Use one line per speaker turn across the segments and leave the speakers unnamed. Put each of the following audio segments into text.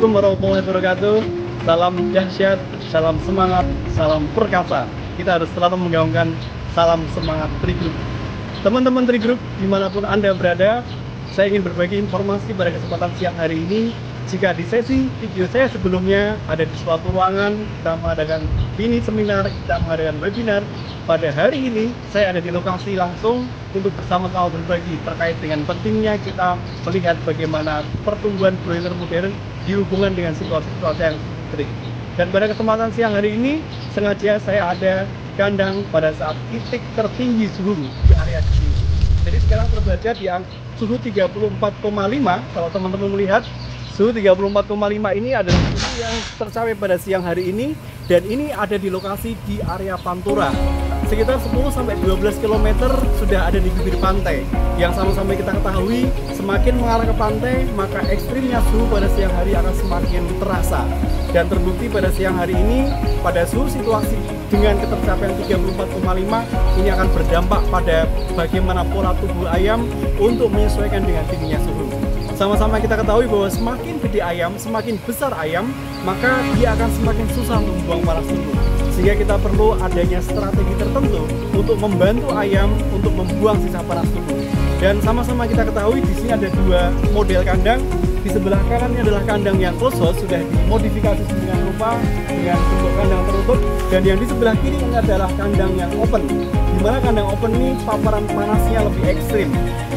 Assalamualaikum warahmatullahi wabarakatuh. Salam dahsyat, salam semangat, salam perkasa. Kita harus selalu menggaungkan salam semangat Trigroup. Teman-teman Trigroup, dimanapun Anda berada, saya ingin berbagi informasi pada kesempatan siang hari ini. Jika di sesi video saya sebelumnya ada di suatu ruangan, kita mengadakan mini seminar, kita mengadakan webinar. Pada hari ini, saya ada di lokasi langsung untuk bersama-sama berbagi terkait dengan pentingnya kita melihat bagaimana pertumbuhan broiler modern dihubungkan dengan situasi-situasi yang trik. Dan pada kesempatan siang hari ini, sengaja saya ada kandang pada saat titik tertinggi suhu di area sini. Jadi sekarang berada di suhu 34,5. Kalau teman-teman melihat, suhu 34,5 ini adalah suhu yang tercapai pada siang hari ini, dan ini ada di lokasi di area Pantura. Sekitar 10-12 km sudah ada di bibir pantai. Yang sama-sama kita ketahui, semakin mengarah ke pantai, maka ekstrimnya suhu pada siang hari akan semakin terasa. Dan terbukti pada siang hari ini, pada suhu situasi dengan ketercapaian 34,5, ini akan berdampak pada bagaimana pola tubuh ayam untuk menyesuaikan dengan tingginya suhu. Sama-sama kita ketahui bahwa semakin gede ayam, semakin besar ayam, maka dia akan semakin susah untuk membuang panas tubuh. Sehingga kita perlu adanya strategi tertentu untuk membantu ayam untuk membuang sisa panas tubuh. Dan sama-sama kita ketahui di sini ada dua model kandang. Di sebelah kanannya adalah kandang yang close house, sudah dimodifikasi sedemikian rupa dengan bentuk kandang tertutup. Dan yang di sebelah kiri ini adalah kandang yang open, di mana kandang open ini paparan panasnya lebih ekstrim.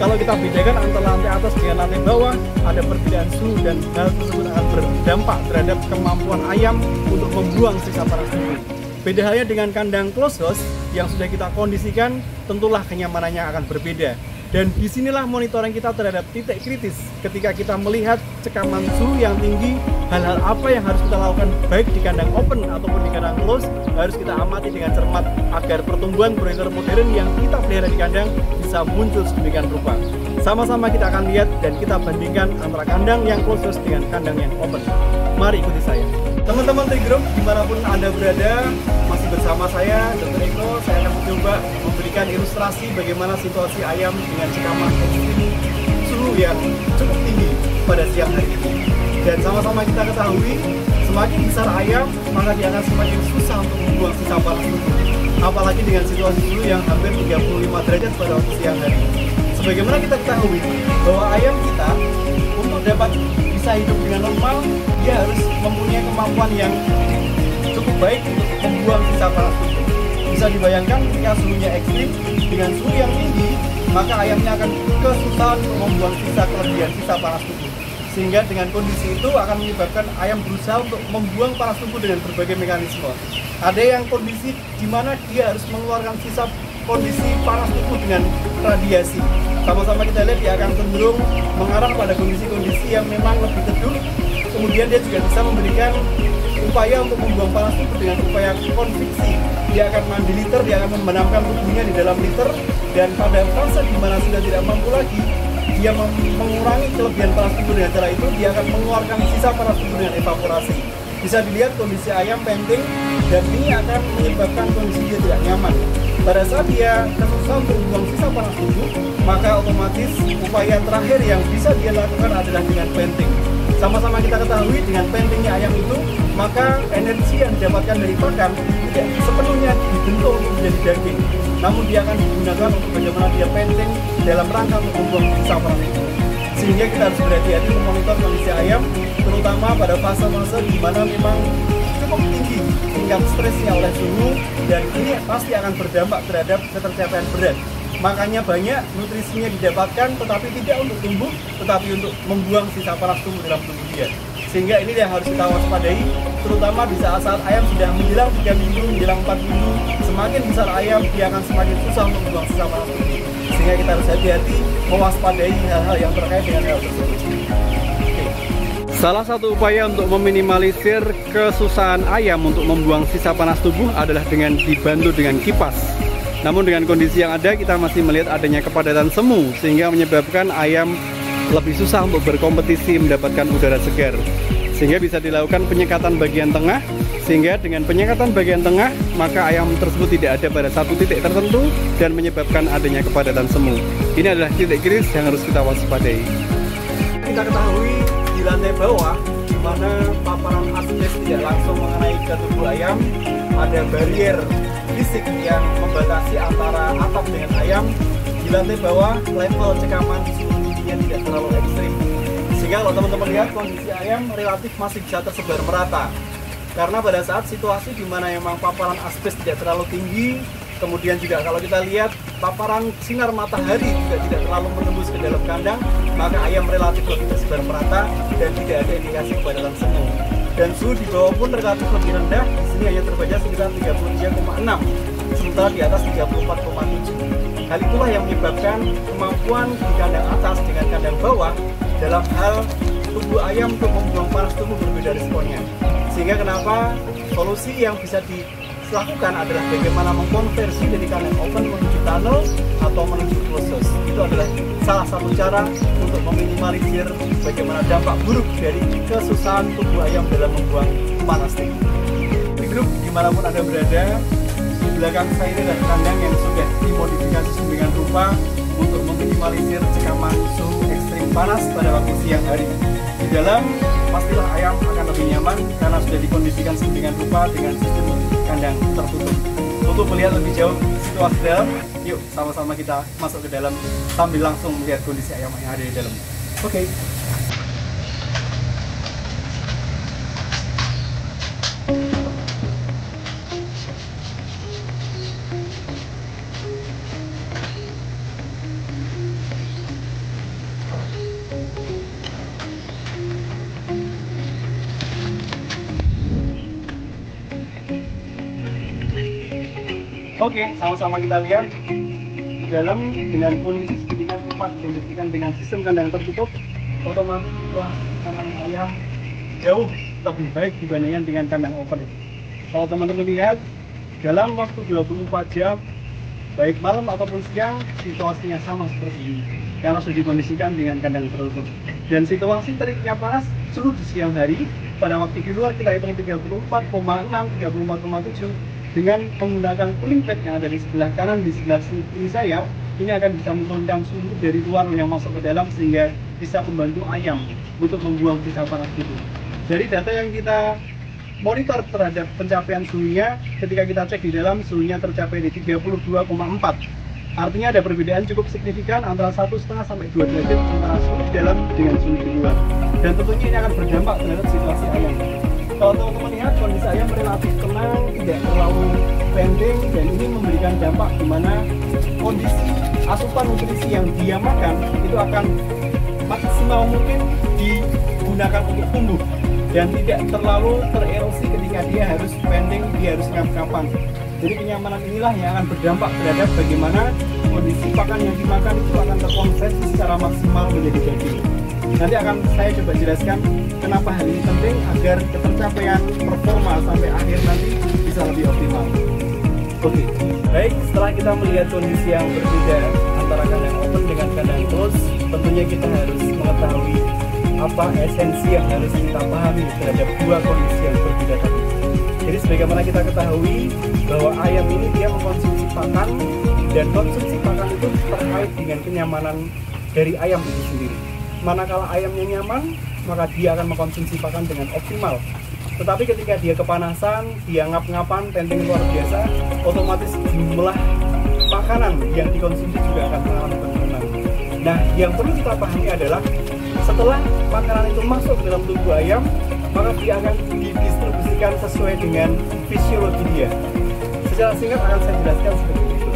Kalau kita bedakan antara lantai atas dengan lantai bawah, ada perbedaan suhu, dan hal tersebut akan berdampak terhadap kemampuan ayam untuk membuang sisa panas tubuh. Beda halnya dengan kandang close house yang sudah kita kondisikan, tentulah kenyamanannya akan berbeda. Dan disinilah monitoring kita terhadap titik kritis ketika kita melihat cekaman suhu yang tinggi. Hal-hal apa yang harus kita lakukan baik di kandang open ataupun di kandang close harus kita amati dengan cermat agar pertumbuhan broiler modern yang kita pelihara di kandang bisa muncul sedemikian rupa. Sama-sama kita akan lihat dan kita bandingkan antara kandang yang close house dengan kandang yang open. Mari ikuti saya. Teman-teman Trigroup, dimanapun Anda berada, masih bersama saya, Dr. Eko. Saya akan mencoba memberikan ilustrasi bagaimana situasi ayam dengan cekaman ekstrim suhu yang cukup tinggi pada siang hari ini. Dan sama-sama kita ketahui, semakin besar ayam, maka dia akan semakin susah untuk membuang sisa panas tubuh. Apalagi dengan situasi suhu yang hampir 35 derajat pada waktu siang hari. Sebagaimana kita ketahui bahwa ayam kita untuk dapat bisa hidup dengan normal, dia harus mempunyai kemampuan yang cukup baik untuk membuang sisa panas tubuh. Bisa dibayangkan ketika suhunya ekstrim dengan suhu yang tinggi, maka ayamnya akan kesusahan untuk membuang sisa kelebihan sisa panas tubuh. Sehingga dengan kondisi itu akan menyebabkan ayam berusaha untuk membuang panas tubuh dengan berbagai mekanisme. Ada yang kondisi di mana dia harus mengeluarkan sisa kondisi panas tubuh dengan radiasi. Sama-sama kita lihat dia akan cenderung mengarah pada kondisi-kondisi yang memang lebih teduh. Kemudian dia juga bisa memberikan upaya untuk membuang panas tubuh dengan upaya konveksi. Dia akan mandi liter, dia akan membenamkan tubuhnya di dalam liter, dan pada fase di mana sudah tidak mampu lagi, dia mengurangi kelebihan panas tubuh dengan cara itu, dia akan mengeluarkan sisa panas tubuh dengan evaporasi. Bisa dilihat kondisi ayam penting, dan ini akan menyebabkan kondisi dia tidak nyaman. Pada saat dia kesusahan untuk membuang sisa panas tubuh, maka otomatis upaya terakhir yang bisa dia lakukan adalah dengan penting. Sama-sama kita ketahui dengan pentingnya ayam itu, maka energi yang didapatkan dari pakan tidak sepenuhnya dibentuk untuk menjadi daging, namun dia akan digunakan untuk bagaimana dia penting dalam rangka untuk membuang sisa panas tubuh. Sehingga kita harus berhati-hati memonitor kondisi ayam, terutama pada fase-fase di mana memang cukup tinggi tingkat stresnya oleh suhu, dan ini pasti akan berdampak terhadap ketercapaian berat. Makanya banyak nutrisinya didapatkan, tetapi tidak untuk tumbuh, tetapi untuk membuang sisa panas tubuh dalam tubuh dia. Sehingga ini yang harus kita waspadai, terutama di saat-saat ayam sudah menjelang 3 minggu, menjelang 4 minggu. Semakin besar ayam, dia akan semakin susah untuk membuang sisa panas tubuh. Sehingga kita harus hati-hati mewaspadai hal-hal yang terkait dengan hal tersebut. Salah satu upaya untuk meminimalisir kesusahan ayam untuk membuang sisa panas tubuh adalah dengan dibantu dengan kipas. Namun dengan kondisi yang ada, kita masih melihat adanya kepadatan semu, sehingga menyebabkan ayam lebih susah untuk berkompetisi mendapatkan udara segar. Sehingga bisa dilakukan penyekatan bagian tengah, sehingga dengan penyekatan bagian tengah, maka ayam tersebut tidak ada pada satu titik tertentu dan menyebabkan adanya kepadatan semu. Ini adalah titik kritis yang harus kita waspadai. Kita ketahui di lantai bawah di mana paparan asbes tidak langsung mengenai ke tubuh ayam, ada barrier fisik yang membatasi antara atap dengan ayam. Di lantai bawah level cekaman suhu tubuhnya tidak terlalu ekstrim, sehingga kalau teman-teman lihat kondisi ayam relatif masih bisa tersebar merata. Karena pada saat situasi di mana memang paparan asbes tidak terlalu tinggi, kemudian juga kalau kita lihat paparan sinar matahari juga tidak terlalu menembus ke dalam kandang, maka ayam relatif lebih tersebar merata dan tidak ada indikasi kebakaran semu. Dan suhu di bawah pun relatif lebih rendah, di sini hanya terbaca sekitar 33,6, sementara di atas 34,7. Hal itulah yang menyebabkan kemampuan di kandang atas dengan kandang bawah dalam hal tubuh ayam untuk membuang panas tubuh berbeda responnya. Sehingga kenapa solusi yang bisa dilakukan adalah bagaimana mengkonversi dari kandang open menuju tunnel atau menuju closed house. Itu adalah salah satu cara untuk meminimalisir bagaimana dampak buruk dari kesusahan tubuh ayam dalam membuang panas tinggi. Di grup dimanapun Anda berada, di belakang saya ini adalah kandang yang sudah dimodifikasi sedemikian rupa untuk meminimalisir cekaman suhu ekstrim panas pada waktu siang hari. Di dalam pastilah ayam akan lebih nyaman karena sudah dikondisikan sedemikian rupa dengan sistem kandang tertutup. Untuk melihat lebih jauh situasi dalam, yuk sama-sama kita masuk ke dalam sambil langsung melihat kondisi ayam yang ada di dalam. Oke. Oke, sama-sama kita lihat di dalam dengan kondisi sedemikian rupa diberikan dengan sistem kandang tertutup, otomatis kandang ayam jauh lebih baik dibandingkan dengan kandang open. Kalau teman-teman lihat dalam waktu 24 jam, baik malam ataupun siang, situasinya sama seperti ini karena sudah dikondisikan dengan kandang tertutup. Dan situasi teriknya panas suhu di siang hari pada waktu di luar kita hitung 34,6, 34,7 dengan menggunakan cooling pad yang ada di sebelah kanan, di sebelah kiri saya, ini akan bisa menurunkan suhu dari luar yang masuk ke dalam sehingga bisa membantu ayam untuk membuang sisa panas itu. Dari data yang kita monitor terhadap pencapaian suhunya, ketika kita cek di dalam suhunya tercapai di 32,4. Artinya ada perbedaan cukup signifikan antara 1,5 sampai 2 derajat antara suhu di dalam dengan suhu di luar. Dan tentunya ini akan berdampak terhadap situasi ayam. Kalau teman-teman lihat kondisi ayam relatif tenang, tidak terlalu pending, dan ini memberikan dampak di mana kondisi asupan nutrisi yang dia makan itu akan maksimal mungkin digunakan untuk tumbuh dan tidak terlalu tererosi ketika dia harus pending, dia harus ngap-ngapan. Jadi kenyamanan inilah yang akan berdampak terhadap bagaimana kondisi pakan yang dimakan itu akan terkonversi secara maksimal menjadi daging. Nanti akan saya coba jelaskan kenapa hal ini penting agar ketercapaian performa sampai akhir nanti bisa lebih optimal. Oke, baik, setelah kita melihat kondisi yang berbeda antara kandang open dengan kandang close, tentunya kita harus mengetahui apa esensi yang harus kita pahami terhadap dua kondisi yang berbeda tadi. Jadi sebagaimana kita ketahui bahwa ayam ini dia mengkonsumsi pakan, dan konsumsi pakan itu terkait dengan kenyamanan dari ayam itu sendiri. Manakala ayamnya nyaman, maka dia akan mengkonsumsi pakan dengan optimal. Tetapi ketika dia kepanasan, dia ngap-ngapan, pending luar biasa, otomatis jumlah makanan yang dikonsumsi juga akan mengalami penurunan. Nah, yang perlu kita pahami adalah setelah makanan itu masuk ke dalam tubuh ayam, maka dia akan didistribusikan sesuai dengan fisiologi dia. Secara singkat akan saya jelaskan seperti itu.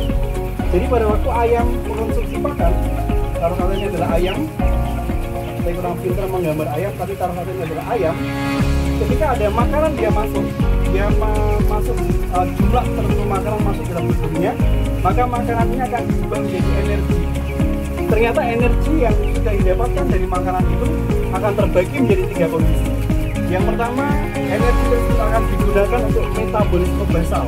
Jadi pada waktu ayam mengkonsumsi pakan, taruh katanya adalah ayam, saya kurang pintar menggambar ayam, tapi taruh katanya adalah ayam. Ketika ada makanan dia masuk jumlah tertentu makanan masuk dalam tubuhnya, maka makanannya akan diubah menjadi energi. Ternyata energi yang sudah didapatkan dari makanan itu akan terbagi menjadi 3 kondisi. Yang pertama, energi tersebut akan digunakan untuk metabolisme basal.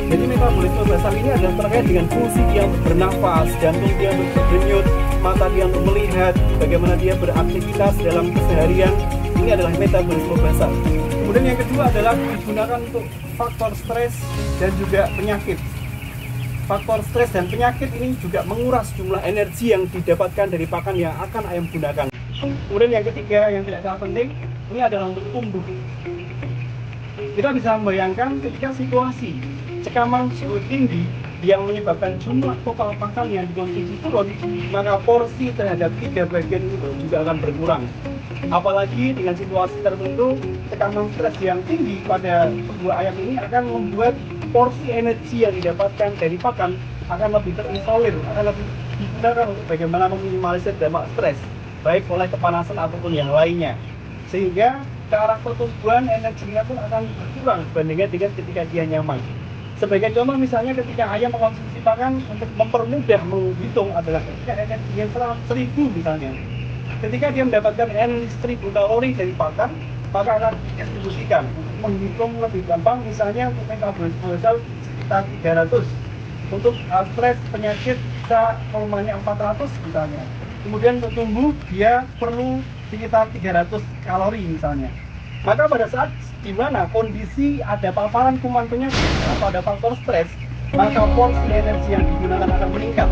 Jadi metabolisme basal ini adalah terkait dengan fungsi dia untuk bernafas, jantung dia untuk berdenyut, mata dia untuk melihat, bagaimana dia beraktivitas dalam keseharian. Ini adalah metabolisme basal. Kemudian yang kedua adalah digunakan untuk faktor stres dan juga penyakit. Faktor stres dan penyakit ini juga menguras jumlah energi yang didapatkan dari pakan yang akan ayam gunakan. Kemudian yang ketiga yang tidak kalah penting, ini adalah untuk tumbuh. Kita bisa membayangkan ketika situasi cekaman suhu tinggi yang menyebabkan jumlah total pakan yang dikonsumsi turun, maka porsi terhadap 3 bagian itu juga akan berkurang. Apalagi dengan situasi tertentu, tekanan stres yang tinggi pada sebuah ayam ini akan membuat porsi energi yang didapatkan dari pakan akan lebih terisolir, akan lebih digunakan untuk bagaimana meminimalisir dampak stres, baik oleh kepanasan ataupun yang lainnya. Sehingga karakter pertumbuhan energinya pun akan berkurang dibandingkan dengan ketika dia nyaman. Sebagai contoh misalnya ketika ayam mengkonsumsi pakan, untuk mempermudah menghitung adalah ketika energinya 1000 misalnya. Ketika dia mendapatkan energi 1000 kalori dari pakan, maka akan didistribusikan. Menghitung lebih gampang, misalnya untuk metabolisme basal sekitar 300, untuk stres penyakit bisa volumenya 400 misalnya. Kemudian untuk tumbuh dia perlu sekitar 300 kalori misalnya. Maka pada saat di mana kondisi ada paparan kuman penyakit atau ada faktor stres, maka porsi energi yang digunakan akan meningkat.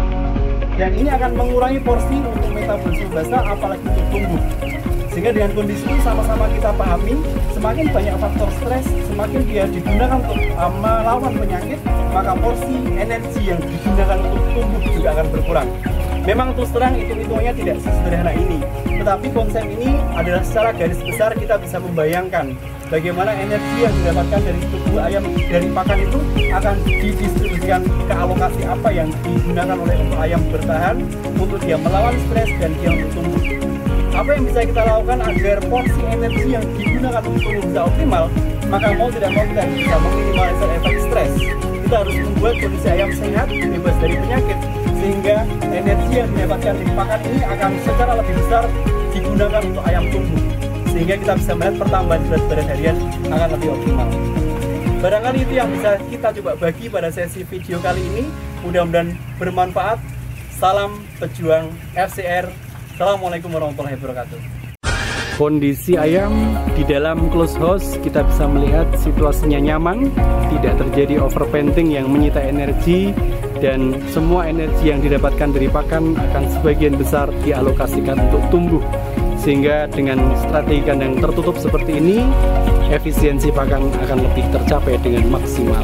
Dan ini akan mengurangi porsi untuk metabolisme basal, apalagi untuk tumbuh. Sehingga dengan kondisi ini sama-sama kita pahami, semakin banyak faktor stres, semakin dia digunakan untuk melawan penyakit, maka porsi energi yang digunakan untuk tumbuh juga akan berkurang. Memang terus terang hitung-hitungannya tidak sesederhana ini, tetapi konsep ini adalah secara garis besar kita bisa membayangkan bagaimana energi yang didapatkan dari tubuh ayam dari pakan itu akan didistribusikan ke alokasi apa yang digunakan oleh untuk ayam bertahan, untuk dia melawan stres, dan dia untuk tumbuh. Apa yang bisa kita lakukan agar porsi energi yang digunakan untuk tumbuh bisa optimal? Maka mau tidak mau kita bisa meminimalisir efek stres. Kita harus membuat kondisi ayam sehat, bebas dari penyakit, sehingga energi yang didapatkan dari pakan ini akan secara lebih besar digunakan untuk ayam tumbuh, sehingga kita bisa melihat pertambahan berat badan harian akan lebih optimal. Barangkali itu yang bisa kita coba bagi pada sesi video kali ini. Mudah-mudahan bermanfaat. Salam pejuang FCR. Assalamualaikum warahmatullahi wabarakatuh. Kondisi ayam di dalam close house kita bisa melihat situasinya nyaman, tidak terjadi overpenting yang menyita energi, dan semua energi yang didapatkan dari pakan akan sebagian besar dialokasikan untuk tumbuh. Sehingga dengan strategi kandang tertutup seperti ini, efisiensi pakan akan lebih tercapai dengan maksimal.